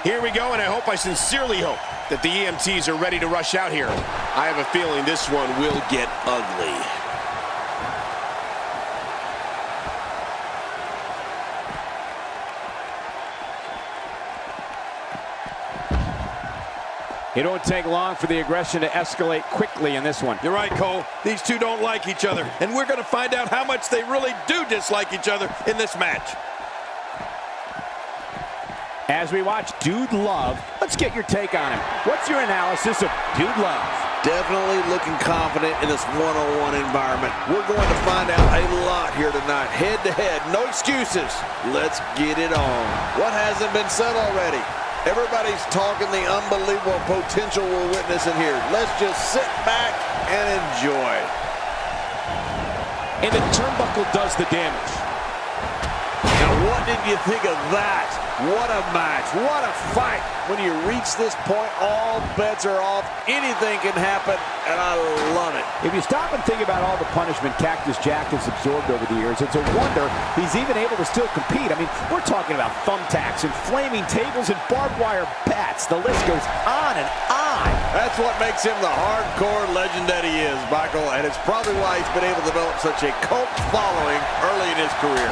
Here we go, and I sincerely hope that the EMTs are ready to rush out here. I have a feeling this one will get ugly. It won't take long for the aggression to escalate quickly in this one. You're right, Cole. These two don't like each other, and we're going to find out how much they really do dislike each other in this match. As we watch Dude Love, let's get your take on him. What's your analysis of Dude Love? Definitely looking confident in this one-on-one environment. We're going to find out a lot here tonight. Head-to-head, no excuses. Let's get it on. What hasn't been said already? Everybody's talking the unbelievable potential we're witnessing here. Let's just sit back and enjoy. And the turnbuckle does the damage. Now, what did you think of that? What a match. What a fight. When you reach this point, all bets are off. Anything can happen, and I love it. If you stop and think about all the punishment Cactus Jack has absorbed over the years, it's a wonder he's even able to still compete. I mean, we're talking about thumbtacks and flaming tables and barbed wire bats. The list goes on and on. That's what makes him the hardcore legend that he is, Michael, and it's probably why he's been able to develop such a cult following early in his career.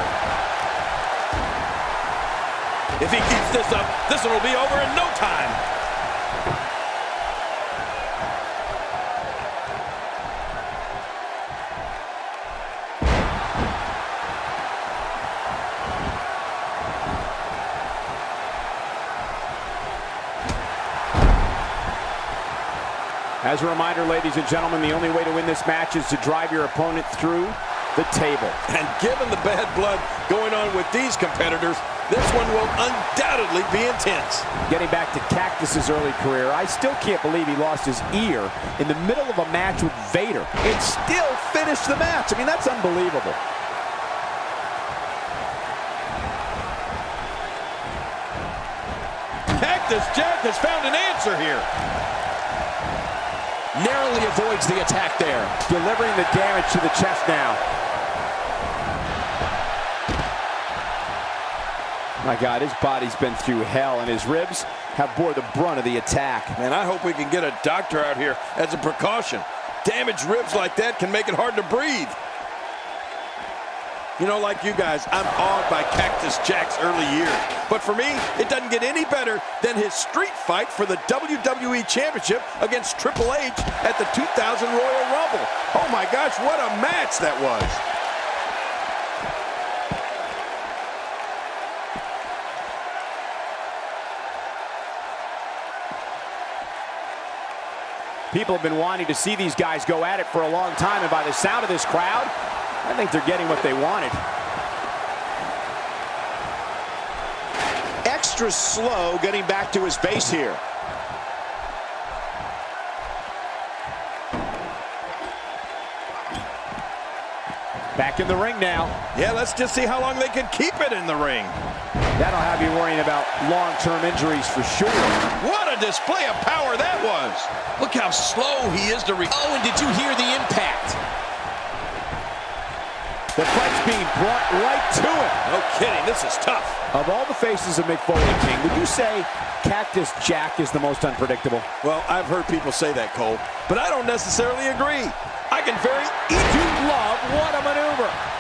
If he keeps this up, this one will be over in no time. As a reminder, ladies and gentlemen, the only way to win this match is to drive your opponent through the table. And given the bad blood going on with these competitors, this one will undoubtedly be intense. Getting back to Cactus's early career, I still can't believe he lost his ear in the middle of a match with Vader and still finished the match. I mean, that's unbelievable. Cactus Jack has found an answer here. Narrowly avoids the attack there. Delivering the damage to the chest now. My God, his body's been through hell, and his ribs have bore the brunt of the attack. Man, I hope we can get a doctor out here as a precaution. Damaged ribs like that can make it hard to breathe. You know, like you guys, I'm awed by Cactus Jack's early years. But for me, it doesn't get any better than his street fight for the WWE Championship against Triple H at the 2000 Royal Rumble. Oh my gosh, what a match that was. People have been wanting to see these guys go at it for a long time, and by the sound of this crowd, I think they're getting what they wanted. Extra slow getting back to his base here. Back in the ring now. Yeah, let's just see how long they can keep it in the ring. That'll have you worrying about long-term injuries for sure. What a display of power that was. Look how slow he is to Oh, and did you hear the impact? The fight's being brought right to it. No kidding, this is tough. Of all the faces of Mick Foley, King, would you say Cactus Jack is the most unpredictable? Well, I've heard people say that, Cole, but I don't necessarily agree. I can very Dude Love, what a maneuver.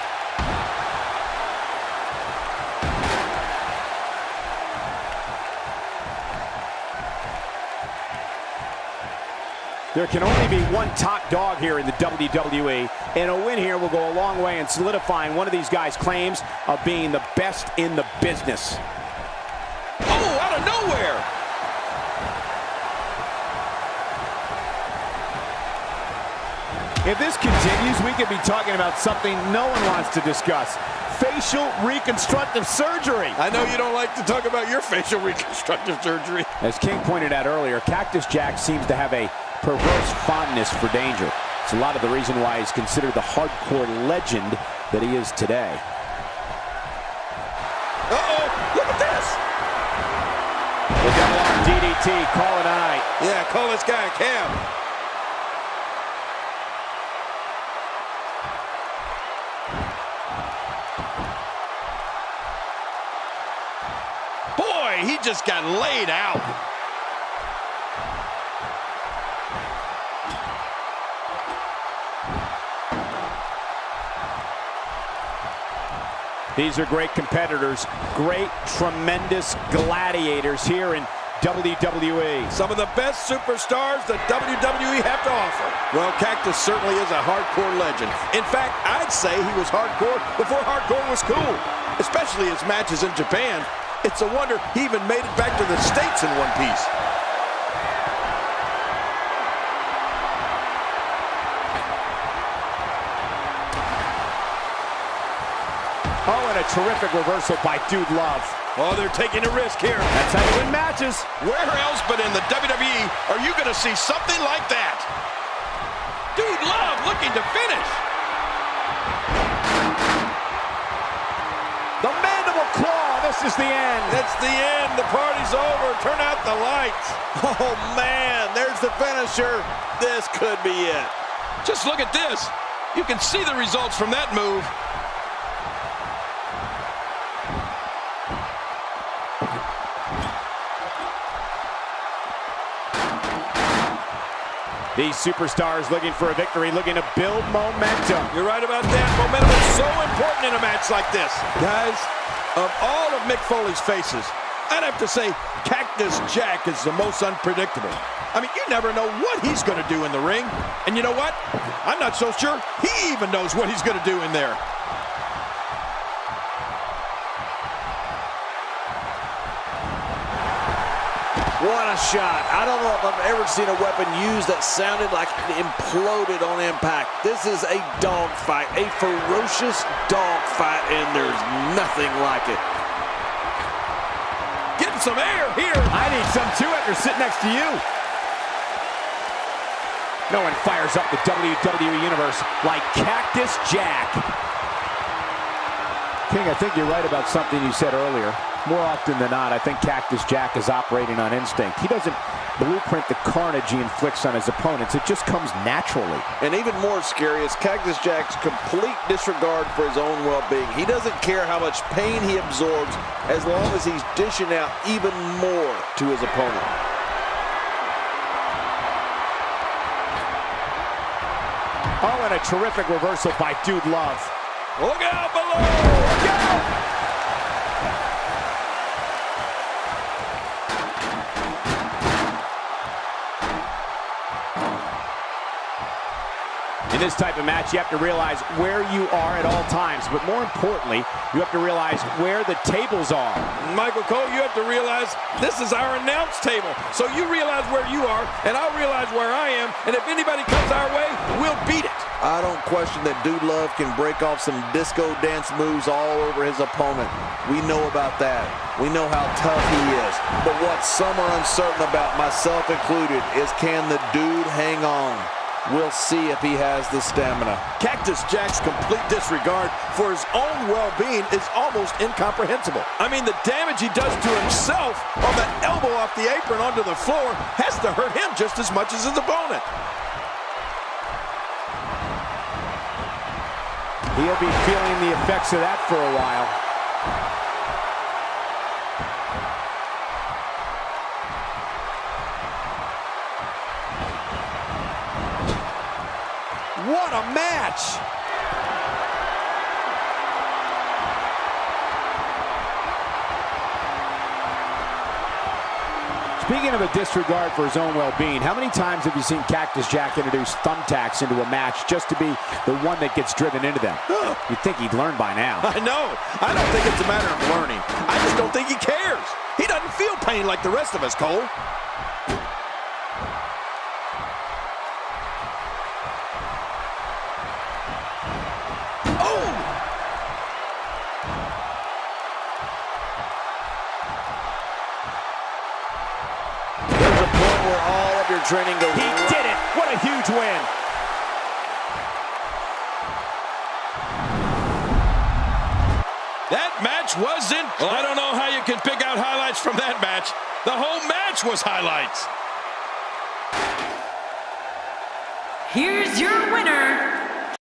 There can only be one top dog here in the WWE, and a win here will go a long way in solidifying one of these guys' claims of being the best in the business. Oh, out of nowhere! If this continues, we could be talking about something no one wants to discuss. Facial reconstructive surgery. I know you don't like to talk about your facial reconstructive surgery. As King pointed out earlier, Cactus Jack seems to have a perverse fondness for danger. It's a lot of the reason why he's considered the hardcore legend that he is today. Uh-oh, look at this! Look at that DDT, call it a night. Yeah, call this guy a cab. Boy, he just got laid out. These are great competitors, great, tremendous gladiators here in WWE. Some of the best superstars the WWE have to offer. Well, Cactus certainly is a hardcore legend. In fact, I'd say he was hardcore before hardcore was cool, especially his matches in Japan. It's a wonder he even made it back to the States in one piece. Oh, and a terrific reversal by Dude Love. Oh, they're taking a risk here. That's how you win matches. Where else but in the WWE are you going to see something like that? Dude Love looking to finish. The mandible claw. This is the end. It's the end. The party's over. Turn out the lights. Oh, man, there's the finisher. This could be it. Just look at this. You can see the results from that move. These superstars looking for a victory, looking to build momentum. You're right about that. Momentum is so important in a match like this. Guys, of all of Mick Foley's faces, I'd have to say Cactus Jack is the most unpredictable. I mean, you never know what he's going to do in the ring. And you know what? I'm not so sure he even knows what he's going to do in there. What a shot. I don't know if I've ever seen a weapon used that sounded like it imploded on impact. This is a dogfight, a ferocious dogfight, and there's nothing like it. Getting some air here. I need some too after sitting next to you. No one fires up the WWE Universe like Cactus Jack. King, I think you're right about something you said earlier. More often than not, I think Cactus Jack is operating on instinct. He doesn't blueprint the carnage he inflicts on his opponents. It just comes naturally. And even more scary is Cactus Jack's complete disregard for his own well-being. He doesn't care how much pain he absorbs as long as he's dishing out even more to his opponent. Oh, and a terrific reversal by Dude Love. Look out below! Look out! In this type of match, you have to realize where you are at all times, but more importantly, you have to realize where the tables are. Michael Cole, you have to realize this is our announce table. So you realize where you are, and I'll realize where I am, and if anybody comes our way, we'll beat it. I don't question that Dude Love can break off some disco dance moves all over his opponent. We know about that. We know how tough he is. But what some are uncertain about, myself included, is can the dude hang on? We'll see if he has the stamina. Cactus Jack's complete disregard for his own well-being is almost incomprehensible. I mean, the damage he does to himself on that elbow off the apron onto the floor has to hurt him just as much as his opponent. He'll be feeling the effects of that for a while. What a match! Speaking of a disregard for his own well-being, how many times have you seen Cactus Jack introduce thumbtacks into a match just to be the one that gets driven into them? You'd think he'd learn by now. I know. I don't think it's a matter of learning. I just don't think he cares. He doesn't feel pain like the rest of us, Cole. Training goes. He did it! What a huge win! That match was in. Well, I don't know how you can pick out highlights from that match. The whole match was highlights. Here's your winner,